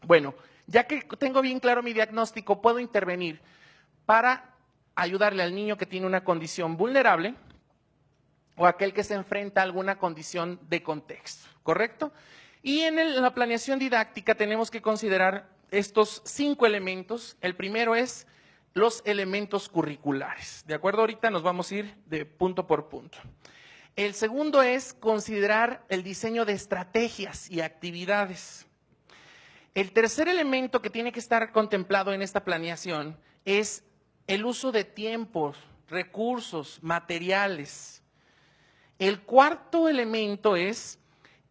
Bueno, ya que tengo bien claro mi diagnóstico, puedo intervenir para ayudarle al niño que tiene una condición vulnerable o aquel que se enfrenta a alguna condición de contexto, ¿correcto? Y en la planeación didáctica tenemos que considerar estos 5 elementos. El primero es los elementos curriculares, ¿de acuerdo? Ahorita nos vamos a ir de punto por punto. El segundo es considerar el diseño de estrategias y actividades. El tercer elemento que tiene que estar contemplado en esta planeación es el uso de tiempos, recursos, materiales. El cuarto elemento es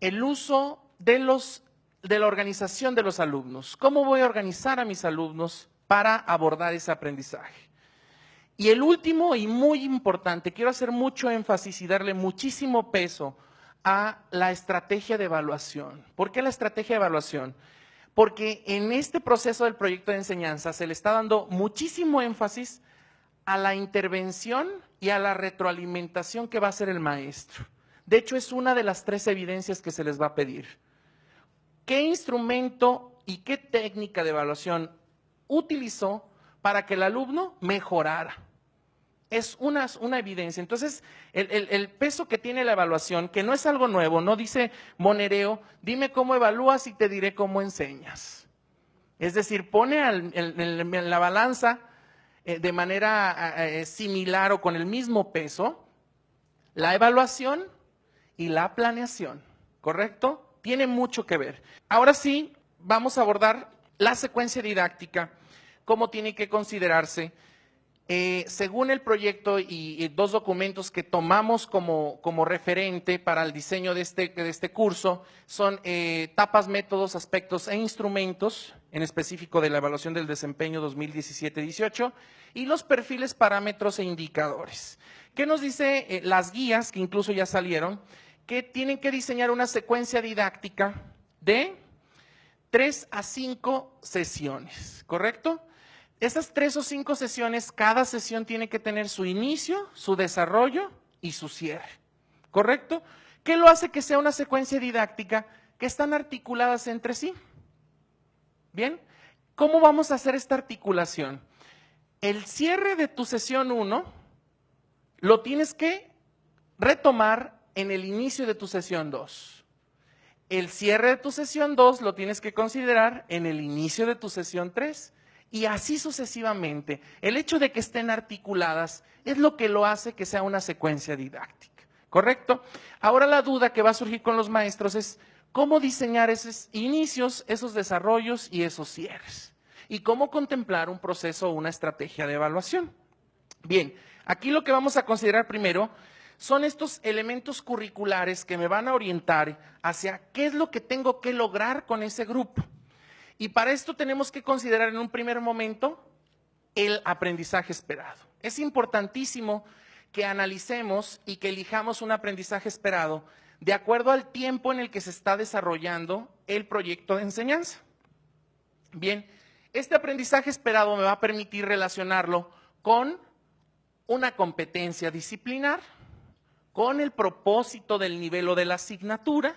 el uso de la organización de los alumnos. ¿Cómo voy a organizar a mis alumnos para abordar ese aprendizaje? Y el último y muy importante, quiero hacer mucho énfasis y darle muchísimo peso a la estrategia de evaluación. ¿Por qué la estrategia de evaluación? Porque en este proceso del proyecto de enseñanza se le está dando muchísimo énfasis a la intervención y a la retroalimentación que va a hacer el maestro. De hecho, es una de las 3 evidencias que se les va a pedir. ¿Qué instrumento y qué técnica de evaluación utilizó para que el alumno mejorara? Es una evidencia. Entonces, el peso que tiene la evaluación, que no es algo nuevo, no dice Monereo, dime cómo evalúas y te diré cómo enseñas. Es decir, pone en la balanza de manera similar o con el mismo peso la evaluación y la planeación, ¿correcto? Tiene mucho que ver. Ahora sí, vamos a abordar la secuencia didáctica, cómo tiene que considerarse. Según el proyecto y 2 documentos que tomamos como referente para el diseño de este curso, son etapas, métodos, aspectos e instrumentos, en específico de la evaluación del desempeño 2017-18, y los perfiles, parámetros e indicadores. ¿Qué nos dice las guías, que incluso ya salieron? Que tienen que diseñar una secuencia didáctica de 3 a 5 sesiones, ¿correcto? Esas 3 o 5 sesiones, cada sesión tiene que tener su inicio, su desarrollo y su cierre, ¿correcto? ¿Qué lo hace que sea una secuencia didáctica que están articuladas entre sí? Bien, ¿cómo vamos a hacer esta articulación? El cierre de tu sesión 1 lo tienes que retomar en el inicio de tu sesión 2. El cierre de tu sesión 2 lo tienes que considerar en el inicio de tu sesión 3. Y así sucesivamente. El hecho de que estén articuladas es lo que lo hace que sea una secuencia didáctica, ¿correcto? Ahora la duda que va a surgir con los maestros es cómo diseñar esos inicios, esos desarrollos y esos cierres. Y cómo contemplar un proceso o una estrategia de evaluación. Bien, aquí lo que vamos a considerar primero son estos elementos curriculares que me van a orientar hacia qué es lo que tengo que lograr con ese grupo. Y para esto tenemos que considerar en un primer momento el aprendizaje esperado. Es importantísimo que analicemos y que elijamos un aprendizaje esperado de acuerdo al tiempo en el que se está desarrollando el proyecto de enseñanza. Bien, este aprendizaje esperado me va a permitir relacionarlo con una competencia disciplinar, con el propósito del nivel o de la asignatura,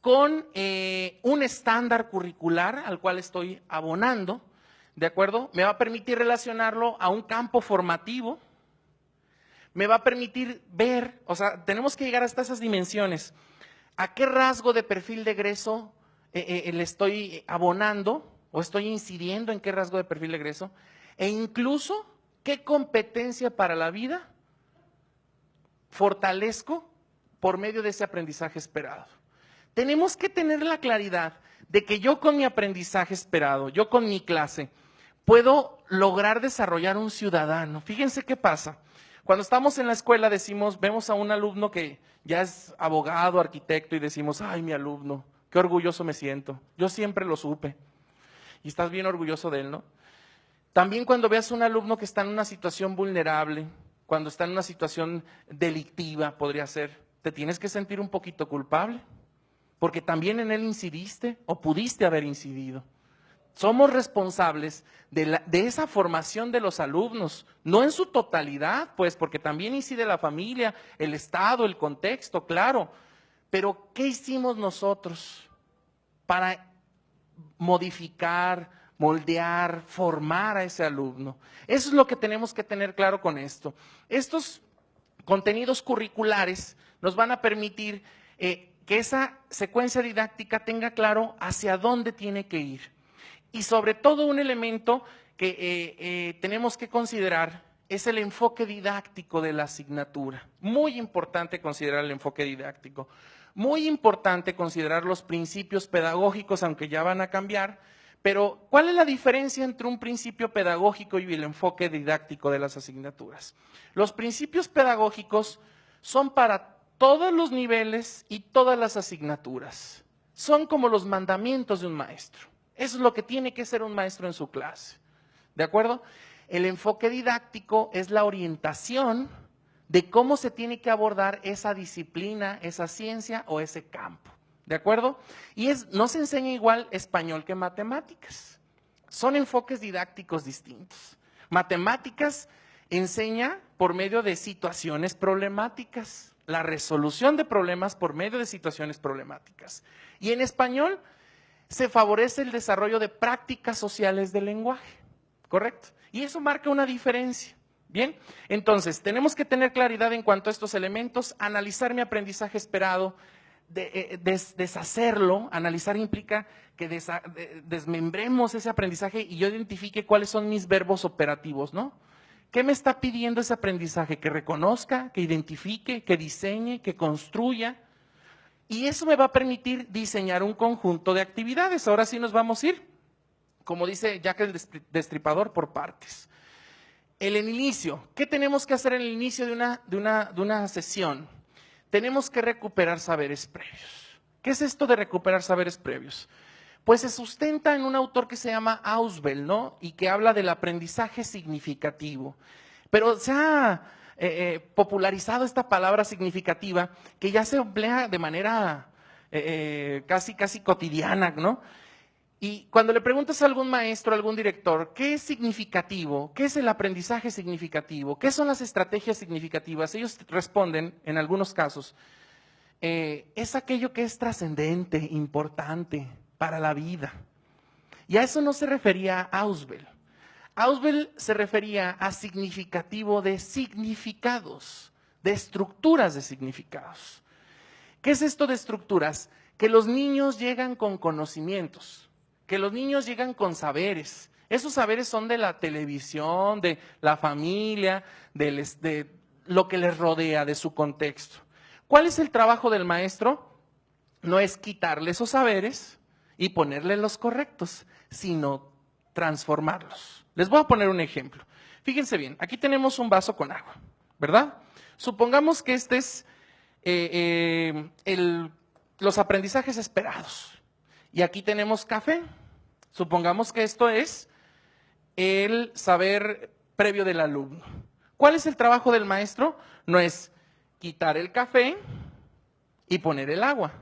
con un estándar curricular al cual estoy abonando, ¿de acuerdo? Me va a permitir relacionarlo a un campo formativo, me va a permitir ver, o sea, tenemos que llegar hasta esas dimensiones. ¿A qué rasgo de perfil de egreso le estoy abonando o estoy incidiendo en qué rasgo de perfil de egreso? E incluso, ¿qué competencia para la vida fortalezco por medio de ese aprendizaje esperado? Tenemos que tener la claridad de que yo con mi aprendizaje esperado, yo con mi clase, puedo lograr desarrollar un ciudadano. Fíjense qué pasa. Cuando estamos en la escuela vemos a un alumno que ya es abogado, arquitecto y decimos, ay, mi alumno, qué orgulloso me siento. Yo siempre lo supe. Y estás bien orgulloso de él, ¿no? También cuando veas a un alumno que está en una situación vulnerable, cuando está en una situación delictiva, podría ser, te tienes que sentir un poquito culpable. Porque también en él incidiste o pudiste haber incidido. Somos responsables de esa formación de los alumnos, no en su totalidad, pues, porque también incide la familia, el Estado, el contexto, claro. Pero, ¿qué hicimos nosotros para modificar, moldear, formar a ese alumno. Eso es lo que tenemos que tener claro con esto. Estos contenidos curriculares nos van a permitir que esa secuencia didáctica tenga claro hacia dónde tiene que ir. Y sobre todo un elemento que tenemos que considerar es el enfoque didáctico de la asignatura. Muy importante considerar el enfoque didáctico. Muy importante considerar los principios pedagógicos, aunque ya van a cambiar. Pero, ¿cuál es la diferencia entre un principio pedagógico y el enfoque didáctico de las asignaturas? Los principios pedagógicos son para todos los niveles y todas las asignaturas. Son como los mandamientos de un maestro. Eso es lo que tiene que ser un maestro en su clase. ¿De acuerdo? El enfoque didáctico es la orientación de cómo se tiene que abordar esa disciplina, esa ciencia o ese campo. ¿De acuerdo? Y no se enseña igual español que matemáticas. Son enfoques didácticos distintos. Matemáticas enseña por medio de situaciones problemáticas, la resolución de problemas por medio de situaciones problemáticas. Y en español se favorece el desarrollo de prácticas sociales del lenguaje, ¿correcto? Y eso marca una diferencia. Bien, entonces tenemos que tener claridad en cuanto a estos elementos, analizar mi aprendizaje esperado, deshacerlo. Analizar implica que desmembremos ese aprendizaje y yo identifique cuáles son mis verbos operativos, ¿no? ¿Qué me está pidiendo ese aprendizaje? Que reconozca, que identifique, que diseñe, que construya. Y eso me va a permitir diseñar un conjunto de actividades. Ahora sí nos vamos a ir, como dice Jack el Destripador, por partes. El inicio. ¿Qué tenemos que hacer en el inicio de una sesión? Tenemos que recuperar saberes previos. ¿Qué es esto de recuperar saberes previos? Pues se sustenta en un autor que se llama Ausubel, ¿no? Y que habla del aprendizaje significativo. Pero se ha popularizado esta palabra significativa que ya se emplea de manera casi cotidiana, ¿no? Y cuando le preguntas a algún maestro, a algún director, ¿qué es significativo? ¿Qué es el aprendizaje significativo? ¿Qué son las estrategias significativas? Ellos responden, en algunos casos, es aquello que es trascendente, importante para la vida. Y a eso no se refería Ausubel. Ausubel se refería a significativo de significados, de estructuras de significados. ¿Qué es esto de estructuras? Que los niños llegan con conocimientos, que los niños llegan con saberes. Esos saberes son de la televisión, de la familia, de lo que les rodea, de su contexto. ¿Cuál es el trabajo del maestro? No es quitarle esos saberes y ponerle los correctos, sino transformarlos. Les voy a poner un ejemplo. Fíjense bien, aquí tenemos un vaso con agua, ¿verdad? Supongamos que este es los aprendizajes esperados. Y aquí tenemos café. Supongamos que esto es el saber previo del alumno. ¿Cuál es el trabajo del maestro? No es quitar el café y poner el agua.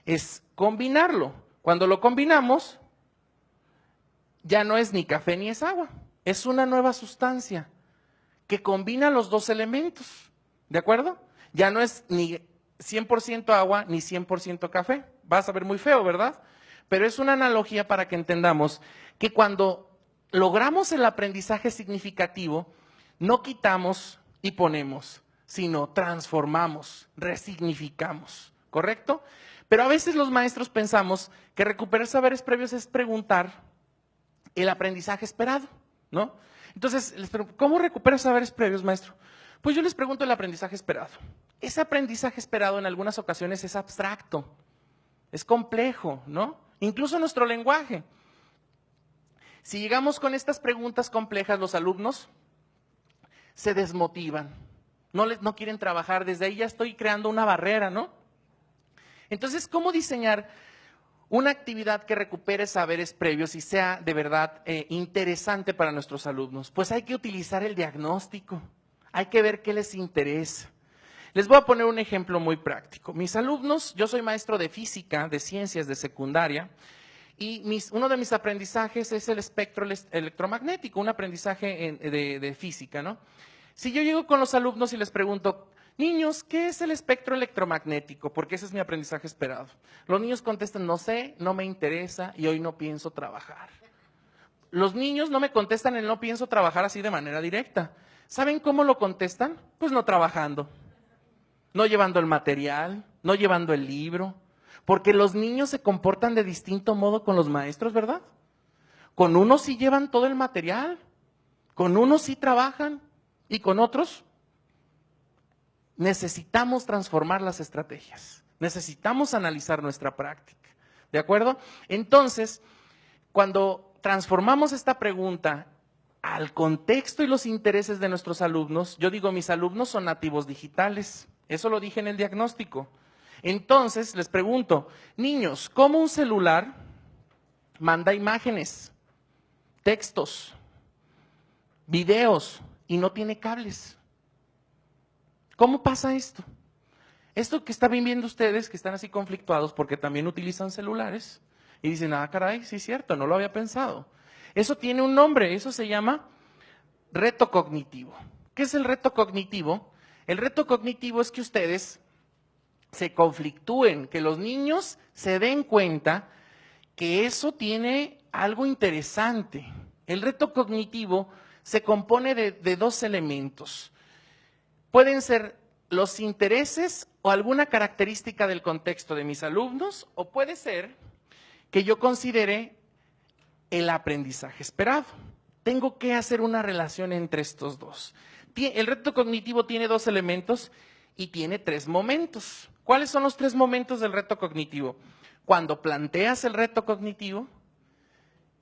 Es combinarlo. Cuando lo combinamos, ya no es ni café ni es agua. Es una nueva sustancia que combina los dos elementos. ¿De acuerdo? Ya no es ni 100% agua ni 100% café. Vas a ver muy feo, ¿verdad? Pero es una analogía para que entendamos que cuando logramos el aprendizaje significativo, no quitamos y ponemos, sino transformamos, resignificamos, ¿correcto? Pero a veces los maestros pensamos que recuperar saberes previos es preguntar el aprendizaje esperado, ¿no? Entonces, ¿cómo recuperas saberes previos, maestro? Pues yo les pregunto el aprendizaje esperado. Ese aprendizaje esperado en algunas ocasiones es abstracto, es complejo, ¿no? Incluso nuestro lenguaje. Si llegamos con estas preguntas complejas, los alumnos se desmotivan, no quieren trabajar, desde ahí ya estoy creando una barrera, ¿no? Entonces, ¿cómo diseñar una actividad que recupere saberes previos y sea de verdad interesante para nuestros alumnos? Pues hay que utilizar el diagnóstico, hay que ver qué les interesa. Les voy a poner un ejemplo muy práctico. Mis alumnos, yo soy maestro de física, de ciencias de secundaria, y uno de mis aprendizajes es el espectro electromagnético, un aprendizaje de física, ¿no? Si yo llego con los alumnos y les pregunto, Niños, ¿qué es el espectro electromagnético? Porque ese es mi aprendizaje esperado. Los niños contestan, no sé, no me interesa y hoy no pienso trabajar. Los niños no me contestan el no pienso trabajar así de manera directa. ¿Saben cómo lo contestan? Pues no trabajando, no llevando el material, no llevando el libro. Porque los niños se comportan de distinto modo con los maestros, ¿verdad? Con unos sí llevan todo el material, con unos sí trabajan y con otros necesitamos transformar las estrategias, necesitamos analizar nuestra práctica, ¿de acuerdo? Entonces, cuando transformamos esta pregunta al contexto y los intereses de nuestros alumnos, yo digo, mis alumnos son nativos digitales, eso lo dije en el diagnóstico. Entonces, les pregunto, niños, ¿cómo un celular manda imágenes, textos, videos y no tiene cables? ¿Cómo pasa esto? Esto que están viendo ustedes, que están así conflictuados porque también utilizan celulares y dicen, ah, caray, sí es cierto, no lo había pensado. Eso tiene un nombre, eso se llama reto cognitivo. ¿Qué es el reto cognitivo? El reto cognitivo es que ustedes se conflictúen, que los niños se den cuenta que eso tiene algo interesante. El reto cognitivo se compone de dos elementos. Pueden ser los intereses o alguna característica del contexto de mis alumnos, o puede ser que yo considere el aprendizaje esperado. Tengo que hacer una relación entre estos dos. El reto cognitivo tiene dos elementos y tiene tres momentos. ¿Cuáles son los tres momentos del reto cognitivo? Cuando planteas el reto cognitivo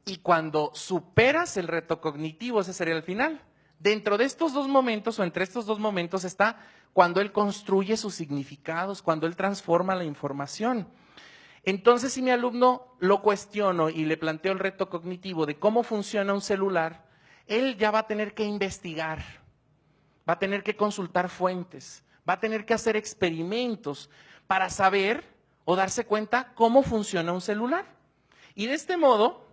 y cuando superas el reto cognitivo, ese sería el final. Dentro de estos dos momentos o entre estos dos momentos está cuando él construye sus significados, cuando él transforma la información. Entonces, si mi alumno lo cuestiono y le planteo el reto cognitivo de cómo funciona un celular, él ya va a tener que investigar, va a tener que consultar fuentes, va a tener que hacer experimentos para saber o darse cuenta cómo funciona un celular. Y de este modo,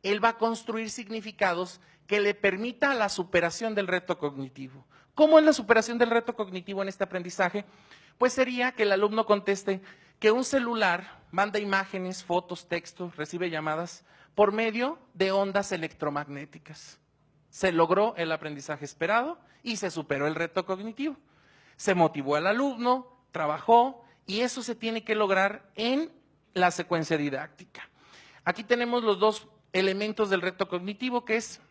él va a construir significados que le permita la superación del reto cognitivo. ¿Cómo es la superación del reto cognitivo en este aprendizaje? Pues sería que el alumno conteste que un celular manda imágenes, fotos, textos, recibe llamadas por medio de ondas electromagnéticas. Se logró el aprendizaje esperado y se superó el reto cognitivo. Se motivó al alumno, trabajó y eso se tiene que lograr en la secuencia didáctica. Aquí tenemos los dos elementos del reto cognitivo, que es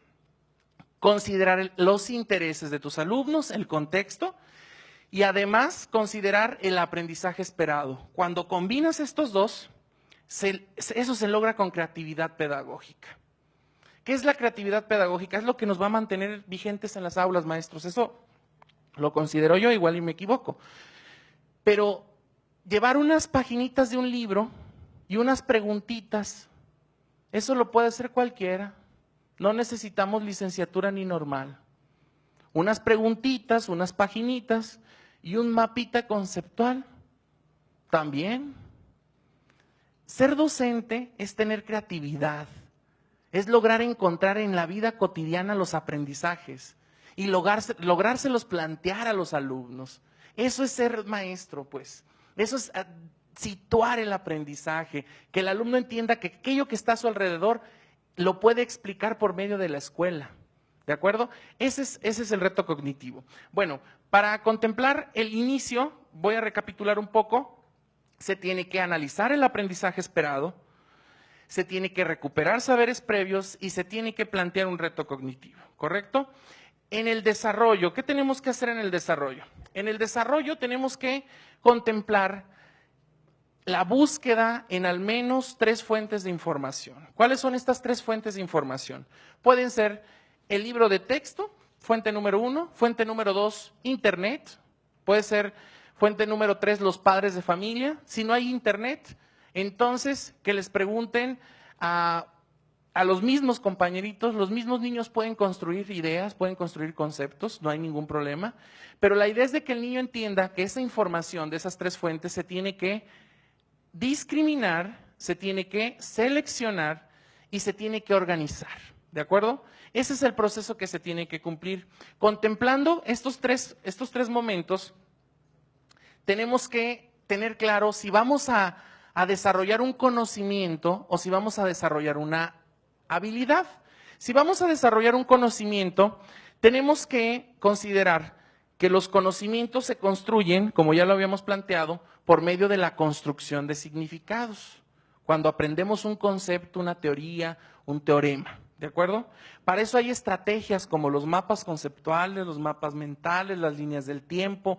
considerar los intereses de tus alumnos, el contexto, y además considerar el aprendizaje esperado. Cuando combinas estos dos, eso se logra con creatividad pedagógica. ¿Qué es la creatividad pedagógica? Es lo que nos va a mantener vigentes en las aulas, maestros. Eso lo considero yo, igual y me equivoco. Pero llevar unas paginitas de un libro y unas preguntitas, eso lo puede hacer cualquiera. No necesitamos licenciatura ni normal. Unas preguntitas, unas paginitas y un mapita conceptual. También. Ser docente es tener creatividad. Es lograr encontrar en la vida cotidiana los aprendizajes y lográrselos plantear a los alumnos. Eso es ser maestro, pues. Eso es situar el aprendizaje, que el alumno entienda que aquello que está a su alrededor lo puede explicar por medio de la escuela. ¿De acuerdo? Ese es el reto cognitivo. Bueno, para contemplar el inicio, voy a recapitular un poco. Se tiene que analizar el aprendizaje esperado, se tiene que recuperar saberes previos y se tiene que plantear un reto cognitivo, ¿correcto? En el desarrollo, ¿qué tenemos que hacer en el desarrollo? En el desarrollo tenemos que contemplar la búsqueda en al menos 3 fuentes de información. ¿Cuáles son estas 3 fuentes de información? Pueden ser el libro de texto, fuente número 1, fuente número 2, internet, puede ser fuente número 3, los padres de familia. Si no hay internet, entonces que les pregunten a los mismos compañeritos, los mismos niños pueden construir ideas, pueden construir conceptos, no hay ningún problema, pero la idea es de que el niño entienda que esa información de esas 3 fuentes se tiene que discriminar, se tiene que seleccionar y se tiene que organizar. ¿De acuerdo? Ese es el proceso que se tiene que cumplir. Contemplando estos tres momentos, tenemos que tener claro si vamos a desarrollar un conocimiento o si vamos a desarrollar una habilidad. Si vamos a desarrollar un conocimiento, tenemos que considerar que los conocimientos se construyen, como ya lo habíamos planteado, por medio de la construcción de significados. Cuando aprendemos un concepto, una teoría, un teorema, ¿de acuerdo? Para eso hay estrategias como los mapas conceptuales, los mapas mentales, las líneas del tiempo,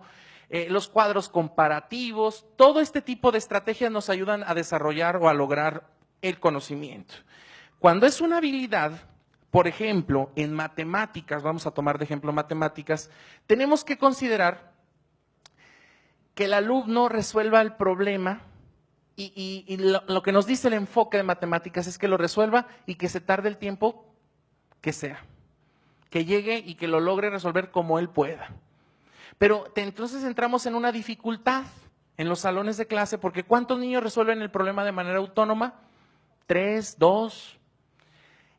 los cuadros comparativos. Todo este tipo de estrategias nos ayudan a desarrollar o a lograr el conocimiento. Cuando es una habilidad, por ejemplo, en matemáticas, vamos a tomar de ejemplo matemáticas, tenemos que considerar que el alumno resuelva el problema y lo que nos dice el enfoque de matemáticas es que lo resuelva y que se tarde el tiempo que sea, que llegue y que lo logre resolver como él pueda. Pero entonces entramos en una dificultad en los salones de clase porque ¿cuántos niños resuelven el problema de manera autónoma? 3, 2.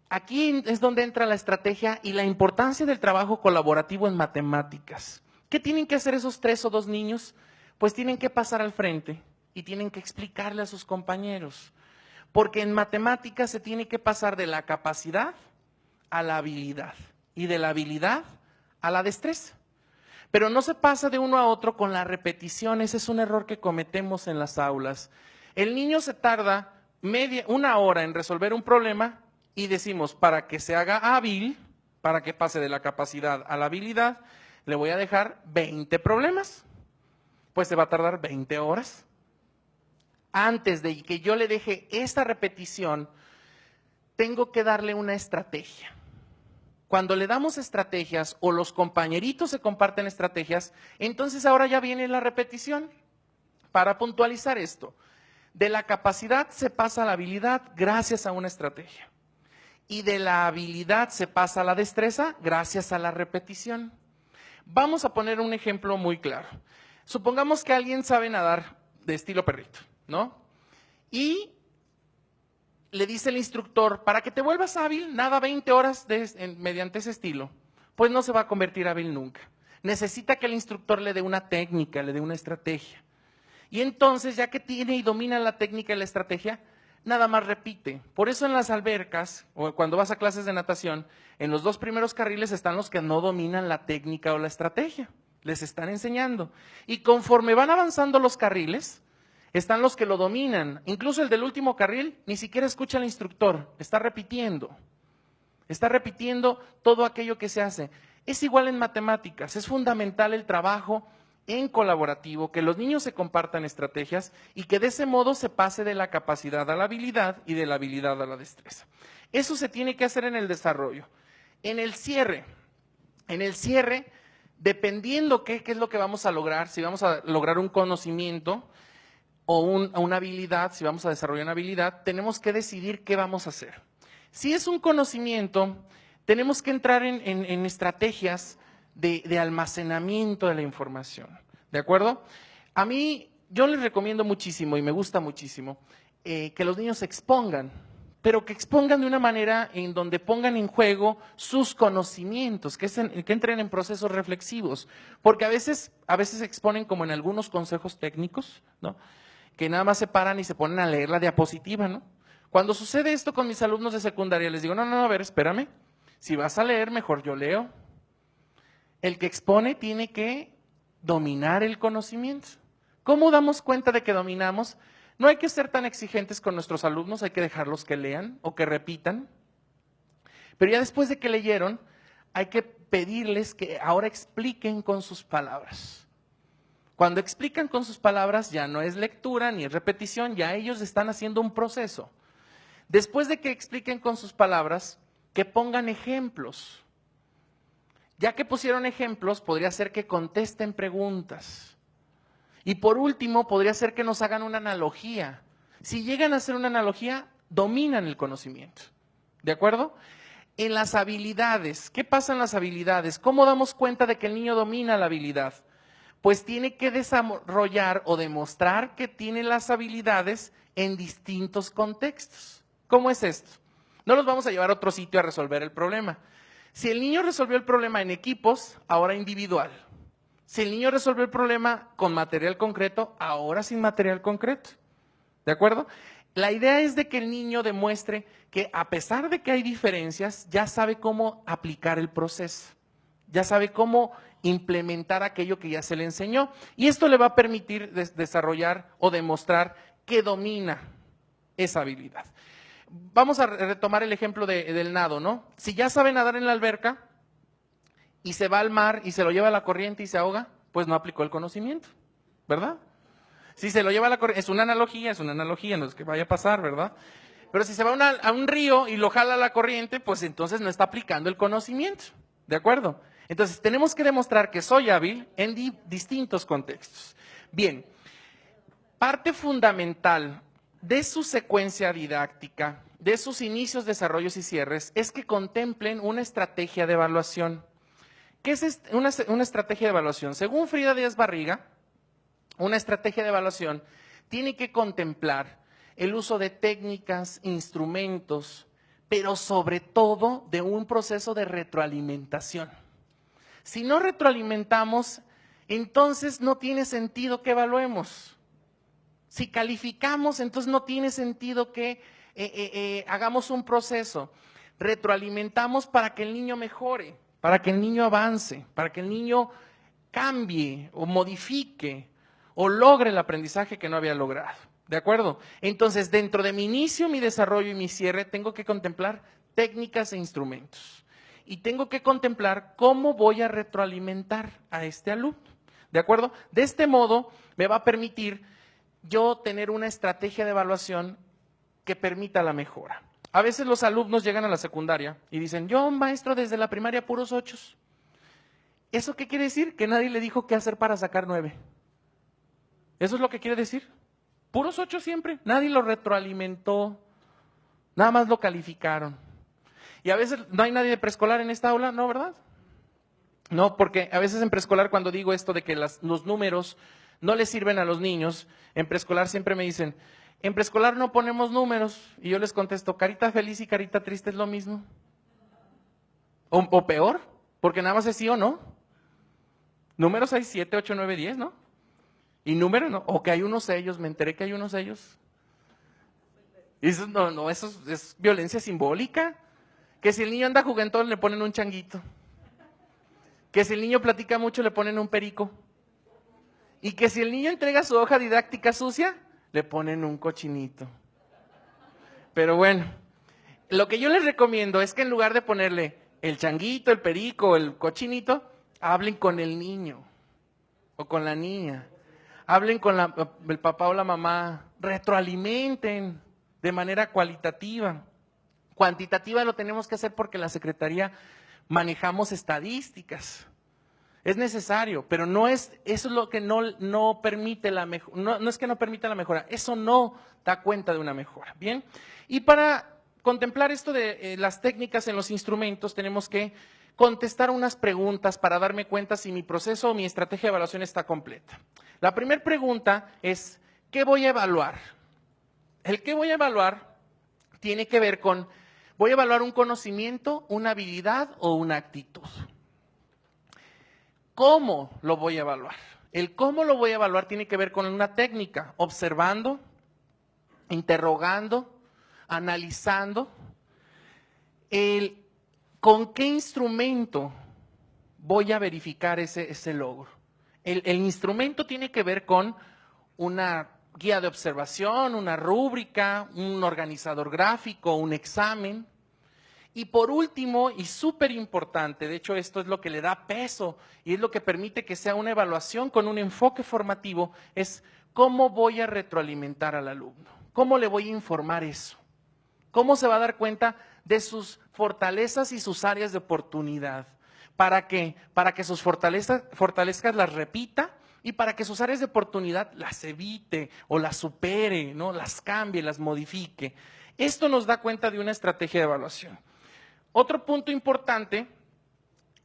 Aquí es donde entra la estrategia y la importancia del trabajo colaborativo en matemáticas. ¿Qué tienen que hacer esos 3 o 2 niños? Pues tienen que pasar al frente y tienen que explicarle a sus compañeros. Porque en matemáticas se tiene que pasar de la capacidad a la habilidad y de la habilidad a la destreza. Pero no se pasa de uno a otro con la repetición, ese es un error que cometemos en las aulas. El niño se tarda una hora en resolver un problema y decimos, para que se haga hábil, para que pase de la capacidad a la habilidad, le voy a dejar 20 problemas. Pues se va a tardar 20 horas. Antes de que yo le deje esta repetición, tengo que darle una estrategia. Cuando le damos estrategias o los compañeritos se comparten estrategias, entonces ahora ya viene la repetición. Para puntualizar esto, de la capacidad se pasa a la habilidad gracias a una estrategia. Y de la habilidad se pasa a la destreza gracias a la repetición. Vamos a poner un ejemplo muy claro. Supongamos que alguien sabe nadar de estilo perrito, ¿no? Y le dice el instructor, para que te vuelvas hábil, nada 20 horas mediante ese estilo. Pues no se va a convertir hábil nunca. Necesita que el instructor le dé una técnica, le dé una estrategia. Y entonces, ya que tiene y domina la técnica y la estrategia, nada más repite. Por eso en las albercas, o cuando vas a clases de natación, en los 2 primeros carriles están los que no dominan la técnica o la estrategia. Les están enseñando. Y conforme van avanzando los carriles, están los que lo dominan. Incluso el del último carril ni siquiera escucha al instructor, está repitiendo. Está repitiendo todo aquello que se hace. Es igual en matemáticas, es fundamental el trabajo en colaborativo, que los niños se compartan estrategias y que de ese modo se pase de la capacidad a la habilidad y de la habilidad a la destreza. Eso se tiene que hacer en el desarrollo. En el cierre, dependiendo qué es lo que vamos a lograr, si vamos a lograr un conocimiento o una habilidad, si vamos a desarrollar una habilidad, tenemos que decidir qué vamos a hacer. Si es un conocimiento, tenemos que entrar en estrategias de almacenamiento de la información, ¿de acuerdo? A mí, yo les recomiendo muchísimo y me gusta muchísimo que los niños se expongan, pero que expongan de una manera en donde pongan en juego sus conocimientos, que entren en procesos reflexivos, porque a veces se exponen como en algunos consejos técnicos, ¿no? Que nada más se paran y se ponen a leer la diapositiva, ¿no? Cuando sucede esto con mis alumnos de secundaria, les digo, no, a ver, espérame, si vas a leer, mejor yo leo. El que expone tiene que dominar el conocimiento. ¿Cómo damos cuenta de que dominamos? No hay que ser tan exigentes con nuestros alumnos, hay que dejarlos que lean o que repitan. Pero ya después de que leyeron, hay que pedirles que ahora expliquen con sus palabras. Cuando explican con sus palabras ya no es lectura ni es repetición, ya ellos están haciendo un proceso. Después de que expliquen con sus palabras, que pongan ejemplos. Ya que pusieron ejemplos, podría ser que contesten preguntas. Y por último, podría ser que nos hagan una analogía. Si llegan a hacer una analogía, dominan el conocimiento. ¿De acuerdo? En las habilidades, ¿qué pasa en las habilidades? ¿Cómo damos cuenta de que el niño domina la habilidad? Pues tiene que desarrollar o demostrar que tiene las habilidades en distintos contextos. ¿Cómo es esto? No los vamos a llevar a otro sitio a resolver el problema. Si el niño resolvió el problema en equipos, ahora individual. Si el niño resolvió el problema con material concreto, ahora sin material concreto. ¿De acuerdo? La idea es de que el niño demuestre que a pesar de que hay diferencias, ya sabe cómo aplicar el proceso. Ya sabe cómo implementar aquello que ya se le enseñó. Y esto le va a permitir desarrollar o demostrar que domina esa habilidad. Vamos a retomar el ejemplo del nado, ¿no? Si ya sabe nadar en la alberca y se va al mar y se lo lleva a la corriente y se ahoga, pues no aplicó el conocimiento, ¿verdad? Si se lo lleva a la corriente, es una analogía, no es que vaya a pasar, ¿verdad? Pero si se va a un río y lo jala a la corriente, pues entonces no está aplicando el conocimiento, ¿de acuerdo? Entonces tenemos que demostrar que soy hábil en distintos contextos. Bien, parte fundamental de su secuencia didáctica, de sus inicios, desarrollos y cierres, es que contemplen una estrategia de evaluación. ¿Qué es una estrategia de evaluación? Según Frida Díaz Barriga, una estrategia de evaluación tiene que contemplar el uso de técnicas, instrumentos, pero sobre todo de un proceso de retroalimentación. Si no retroalimentamos, entonces no tiene sentido que evaluemos. Si calificamos, entonces no tiene sentido que hagamos un proceso. Retroalimentamos para que el niño mejore, para que el niño avance, para que el niño cambie o modifique o logre el aprendizaje que no había logrado. ¿De acuerdo? Entonces, dentro de mi inicio, mi desarrollo y mi cierre, tengo que contemplar técnicas e instrumentos. Y tengo que contemplar cómo voy a retroalimentar a este alumno. ¿De acuerdo? De este modo, me va a permitir yo tener una estrategia de evaluación que permita la mejora. A veces los alumnos llegan a la secundaria y dicen, yo maestro desde la primaria puros 8. ¿Eso qué quiere decir? Que nadie le dijo qué hacer para sacar 9. ¿Eso es lo que quiere decir? Puros 8 siempre, nadie lo retroalimentó, nada más lo calificaron. Y a veces no hay nadie de preescolar en esta aula, ¿no, verdad? No, porque a veces en preescolar cuando digo esto de que los números no les sirven a los niños, en preescolar siempre me dicen, en preescolar no ponemos números. Y yo les contesto, carita feliz y carita triste es lo mismo. O peor, porque nada más es sí o no. Números hay 7, 8, 9, 10, ¿no? Y números no, o que hay unos sellos, me enteré que hay unos sellos. Y eso no, eso es violencia simbólica. Que si el niño anda juguetón le ponen un changuito. Que si el niño platica mucho le ponen un perico. Y que si el niño entrega su hoja didáctica sucia, le ponen un cochinito. Pero bueno, lo que yo les recomiendo es que en lugar de ponerle el changuito, el perico, el cochinito, hablen con el niño o con la niña. Hablen con el papá o la mamá, retroalimenten de manera cualitativa. Cuantitativa lo tenemos que hacer porque la Secretaría manejamos estadísticas. Es necesario, pero no es, eso es lo que no permite la mejora, no es que no permita la mejora, eso no da cuenta de una mejora. Bien, y para contemplar esto de las técnicas en los instrumentos, tenemos que contestar unas preguntas para darme cuenta si mi proceso o mi estrategia de evaluación está completa. La primera pregunta es, ¿qué voy a evaluar? El qué voy a evaluar tiene que ver con, ¿voy a evaluar un conocimiento, una habilidad o una actitud? ¿Cómo lo voy a evaluar? El cómo lo voy a evaluar tiene que ver con una técnica, observando, interrogando, analizando. ¿Con qué instrumento voy a verificar ese logro? El instrumento tiene que ver con una guía de observación, una rúbrica, un organizador gráfico, un examen. Y por último, y súper importante, de hecho esto es lo que le da peso y es lo que permite que sea una evaluación con un enfoque formativo, es cómo voy a retroalimentar al alumno, cómo le voy a informar eso, cómo se va a dar cuenta de sus fortalezas y sus áreas de oportunidad, para que sus fortalezas las repita y para que sus áreas de oportunidad las evite o las supere, ¿no? Las cambie, las modifique. Esto nos da cuenta de una estrategia de evaluación. Otro punto importante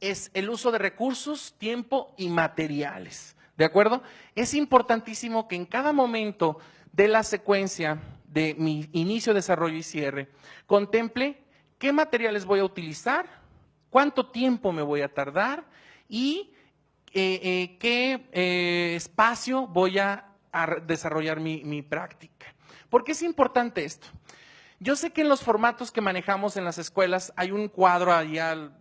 es el uso de recursos, tiempo y materiales, ¿de acuerdo? Es importantísimo que en cada momento de la secuencia de mi inicio, desarrollo y cierre, contemple qué materiales voy a utilizar, cuánto tiempo me voy a tardar y qué espacio voy a desarrollar mi práctica. ¿Por qué es importante esto? Yo sé que en los formatos que manejamos en las escuelas hay un cuadro ahí a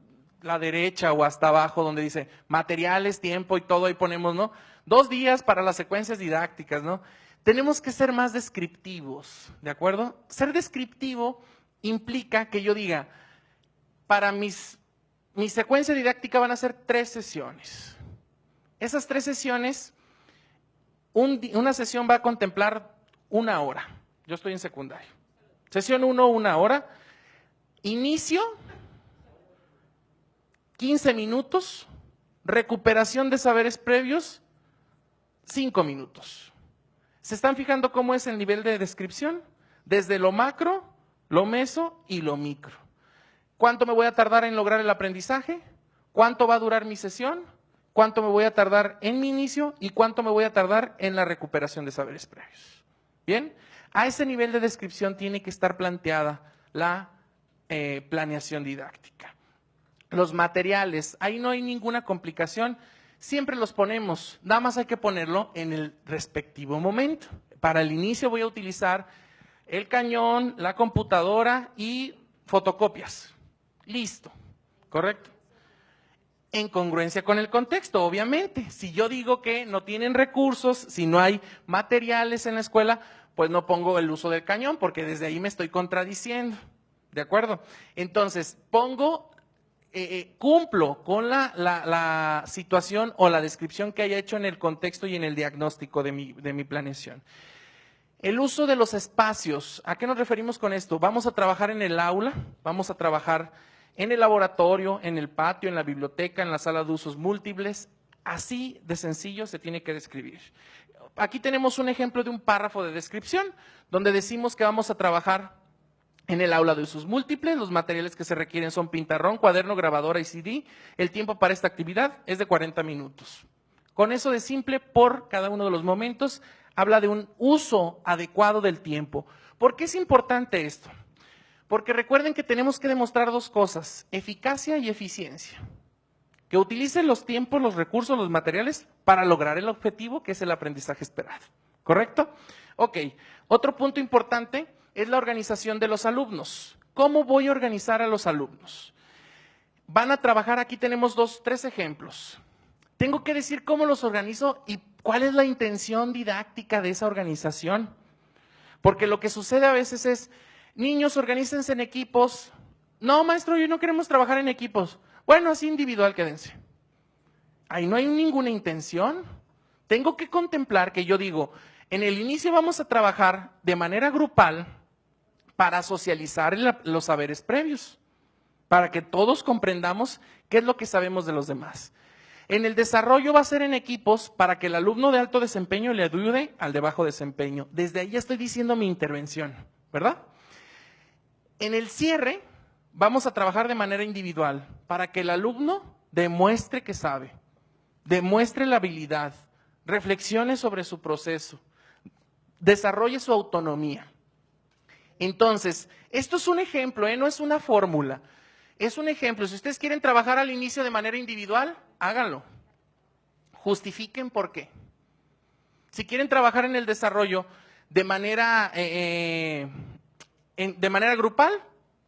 la derecha o hasta abajo donde dice materiales, tiempo y todo, ahí ponemos, ¿no? 2 días para las secuencias didácticas, ¿no? Tenemos que ser más descriptivos, ¿de acuerdo? Ser descriptivo implica que yo diga, para mi secuencia didáctica van a ser 3 sesiones. Esas 3 sesiones, una sesión va a contemplar 1 hora. Yo estoy en secundaria. Sesión 1, 1 hora. Inicio, 15 minutos. Recuperación de saberes previos, 5 minutos. ¿Se están fijando cómo es el nivel de descripción? Desde lo macro, lo meso y lo micro. ¿Cuánto me voy a tardar en lograr el aprendizaje? ¿Cuánto va a durar mi sesión? ¿Cuánto me voy a tardar en mi inicio? ¿Y cuánto me voy a tardar en la recuperación de saberes previos? ¿Bien? A ese nivel de descripción tiene que estar planteada la planeación didáctica. Los materiales, ahí no hay ninguna complicación, siempre los ponemos, nada más hay que ponerlo en el respectivo momento. Para el inicio voy a utilizar el cañón, la computadora y fotocopias. Listo, ¿correcto? En congruencia con el contexto, obviamente. Si yo digo que no tienen recursos, si no hay materiales en la escuela, pues no pongo el uso del cañón, porque desde ahí me estoy contradiciendo, ¿de acuerdo? Entonces, cumplo con la situación o la descripción que haya hecho en el contexto y en el diagnóstico de mi planeación. El uso de los espacios, ¿a qué nos referimos con esto? Vamos a trabajar en el aula, vamos a trabajar en el laboratorio, en el patio, en la biblioteca, en la sala de usos múltiples. Así de sencillo se tiene que describir. Aquí tenemos un ejemplo de un párrafo de descripción donde decimos que vamos a trabajar en el aula de usos múltiples. Los materiales que se requieren son pintarrón, cuaderno, grabadora y CD. El tiempo para esta actividad es de 40 minutos. Con eso de simple, por cada uno de los momentos, habla de un uso adecuado del tiempo. ¿Por qué es importante esto? Porque recuerden que tenemos que demostrar 2 cosas, eficacia y eficiencia. Que utilicen los tiempos, los recursos, los materiales para lograr el objetivo que es el aprendizaje esperado. ¿Correcto? Ok, otro punto importante es la organización de los alumnos. ¿Cómo voy a organizar a los alumnos? Van a trabajar, aquí tenemos 3 ejemplos. Tengo que decir cómo los organizo y cuál es la intención didáctica de esa organización. Porque lo que sucede a veces es, niños, organícense en equipos. No, maestro, yo no queremos trabajar en equipos. Bueno, así individual quédense. Ahí no hay ninguna intención. Tengo que contemplar que yo digo, en el inicio vamos a trabajar de manera grupal para socializar los saberes previos, para que todos comprendamos qué es lo que sabemos de los demás. En el desarrollo va a ser en equipos para que el alumno de alto desempeño le ayude al de bajo desempeño. Desde ahí ya estoy diciendo mi intervención, ¿verdad? En el cierre vamos a trabajar de manera individual para que el alumno demuestre que sabe, demuestre la habilidad, reflexione sobre su proceso, desarrolle su autonomía. Entonces, esto es un ejemplo, no es una fórmula, es un ejemplo. Si ustedes quieren trabajar al inicio de manera individual, háganlo. Justifiquen por qué. Si quieren trabajar en el desarrollo de manera grupal,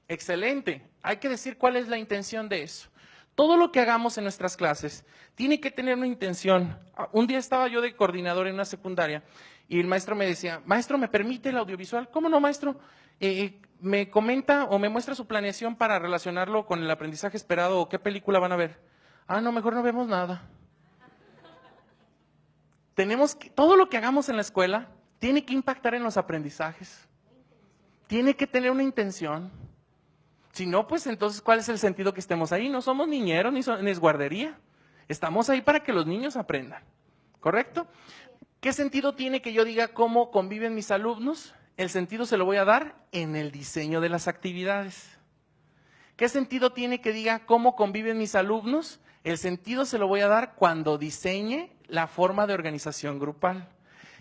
excelente. Hay que decir cuál es la intención de eso. Todo lo que hagamos en nuestras clases tiene que tener una intención. Un día estaba yo de coordinador en una secundaria y el maestro me decía, maestro, ¿me permite el audiovisual? ¿Cómo no, maestro? Me comenta o me muestra su planeación para relacionarlo con el aprendizaje esperado o qué película van a ver. Ah, no, mejor no vemos nada. Todo lo que hagamos en la escuela tiene que impactar en los aprendizajes. Tiene que tener una intención. Si no, pues entonces, ¿cuál es el sentido que estemos ahí? No somos niñeros ni es guardería. Estamos ahí para que los niños aprendan. ¿Correcto? ¿Qué sentido tiene que yo diga cómo conviven mis alumnos? El sentido se lo voy a dar en el diseño de las actividades. ¿Qué sentido tiene que diga cómo conviven mis alumnos? El sentido se lo voy a dar cuando diseñe la forma de organización grupal.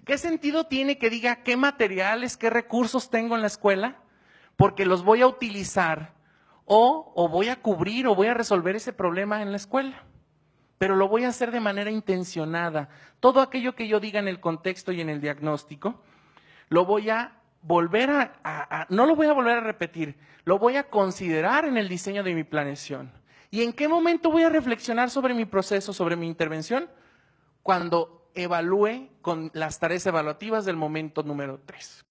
¿Qué sentido tiene que diga qué materiales, qué recursos tengo en la escuela? Porque los voy a utilizar o voy a cubrir o voy a resolver ese problema en la escuela. Pero lo voy a hacer de manera intencionada. Todo aquello que yo diga en el contexto y en el diagnóstico, lo voy a volver no lo voy a volver a repetir, lo voy a considerar en el diseño de mi planeación. ¿Y en qué momento voy a reflexionar sobre mi proceso, sobre mi intervención? Cuando evalúe con las tareas evaluativas del momento número 3.